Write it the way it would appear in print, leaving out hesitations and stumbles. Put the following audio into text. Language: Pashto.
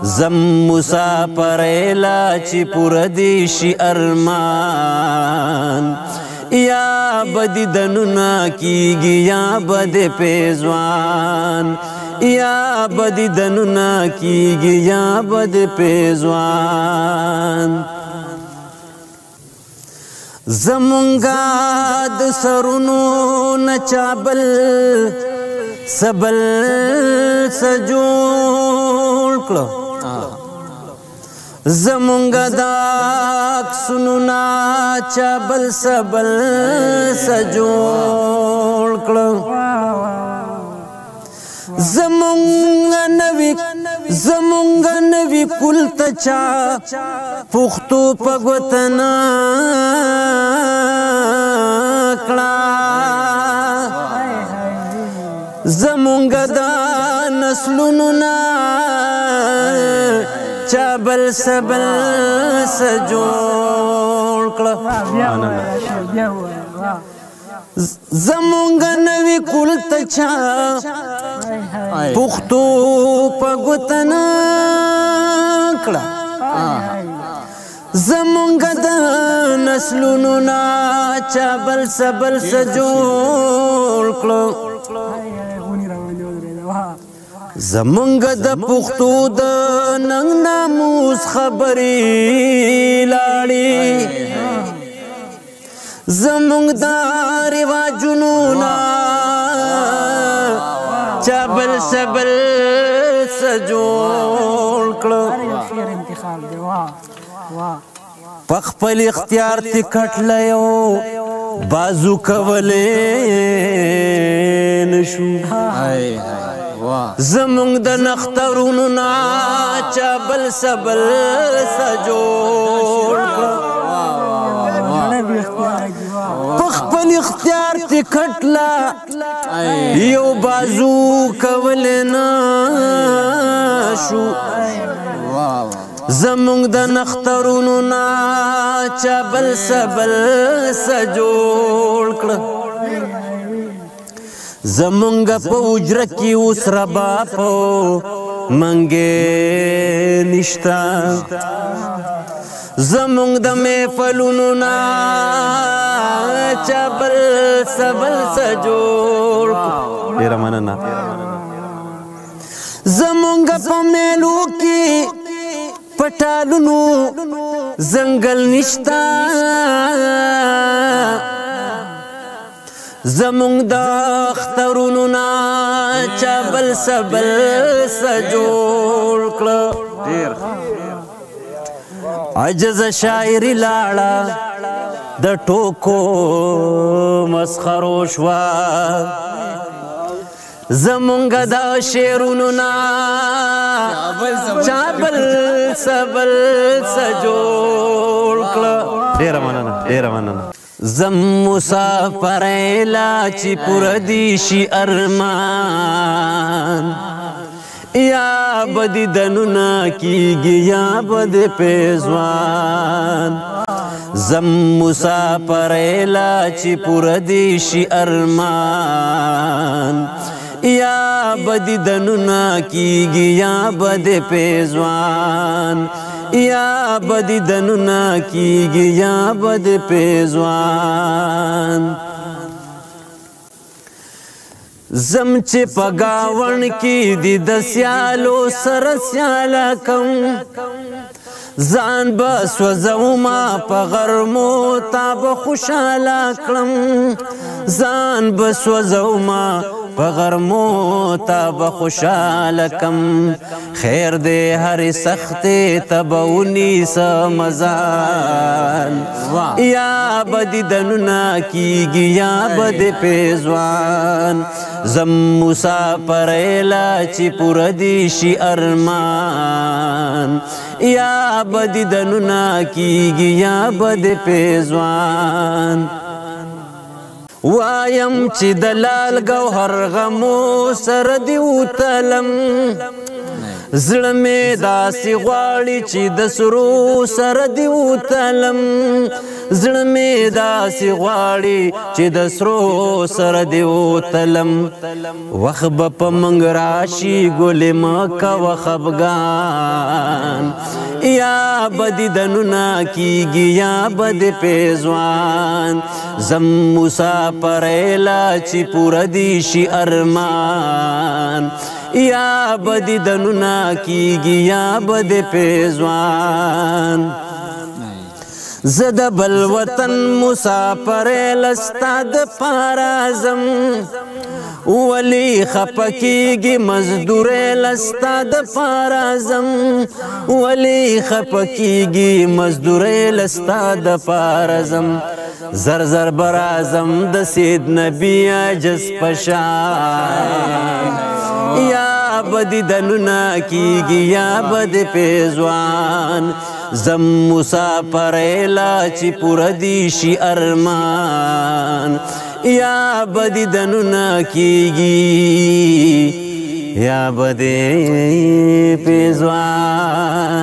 زم مسافر ایلا چی پور دیشی ارمان یا بدی دنونا کیگی یا بدی پیزوان یا بدی دنونا کیگی یا بدی پیزوان زمونگا د سرونو نچابل سبل سجول کلو زمونگا داک سنونا چابل سبل سجول کلو زمونگا نوی کل تچا پختو پگوتنا کلا زمونگا دا نسلوننا چابل سبل سجول کلا زمونگا نوی کل تچا پختو پگوتنا کلا زمونگا دا نسلونو نا چابل سبل سجول کلا زمونگا دا پختو دا ننگ ناموس خبری لاڑی زمونگ دا رواجونو نا چابل سبل سجول کلو پخپل اختیار تی کٹ لیو بازو کولی نشو زمونگ دا نخترونو نا چابل سبل سجول کلو پخپل اختیار تی کٹلا یو بازو کولنا شو زمونگ دا نخترونو نا چابل سبل سجول کلا زمونگ پا اجرہ کی اس ربا پا منگے نشتا زمونگ دا محفلونو نا چابل سبل سجول دیرا مننا زمونگ پا میلو کی پٹالونو زنگل نشتا زمونگ دا اخترونو نا چابل سبل سجول کلا عجز شاعری لاړه د ټوکو مسخرو شوا زمونږ د شعرونو نا چابل سبل سجول کړه ډېره مننه زم مسافر ایلا چې پوره دي شي ارمان یا بدی دنونا کیگی یا بدی پیزوان زم مسافر ایلا چی پردیشی ارمان یا بدی دنونا کیگی یا بدی پیزوان یا بدی دنونا کیگی یا بدی پیزوان زم چې پګاون کې دی د سیالو سر سیاله کم ځان به سوځوما په غرمو تا به خوشاله کړم ځان به سوځوما په غرمو تا به خوشاله کم خیر دې هرې سختې ته به ونیسه مزال یا به دې دنونه کیږي یا به دې پیزوان زم مسافر ایلا چې پوره دي شي ارمان یا به دې دنونه کیږي یا به دې پیزوان وایم چې دلال گوهر غمو سر دی وتلم زړه مې داسې غواړي چې د سرو سر دی وتلم زړه مې داسې غواړي چې د سرو سره دې وتلم وخت به په موږ راشي ګلې مه کوه خفګان یا به دې دنونه کېږي یا به دې پیزوان زم مسافری لا چې پوره دې شي ارمان یا به دې دنونه کېږي یا به دې پیزوان زه د بل وطن مسافری لستا دپاره ځم ولی خفه کېږي مزدورۍ لستا دپاره ځم ولی خفه کېږي مزدورۍ لستا دپاره ځم زر زر به راځم د سید نبي عجز په شان یا به دې دنونه کېږي یا به دې پیزوان زم مسافری لا چې پوره دې شي ارمان یا به دې دنونه کېږي یا به دې پیزوان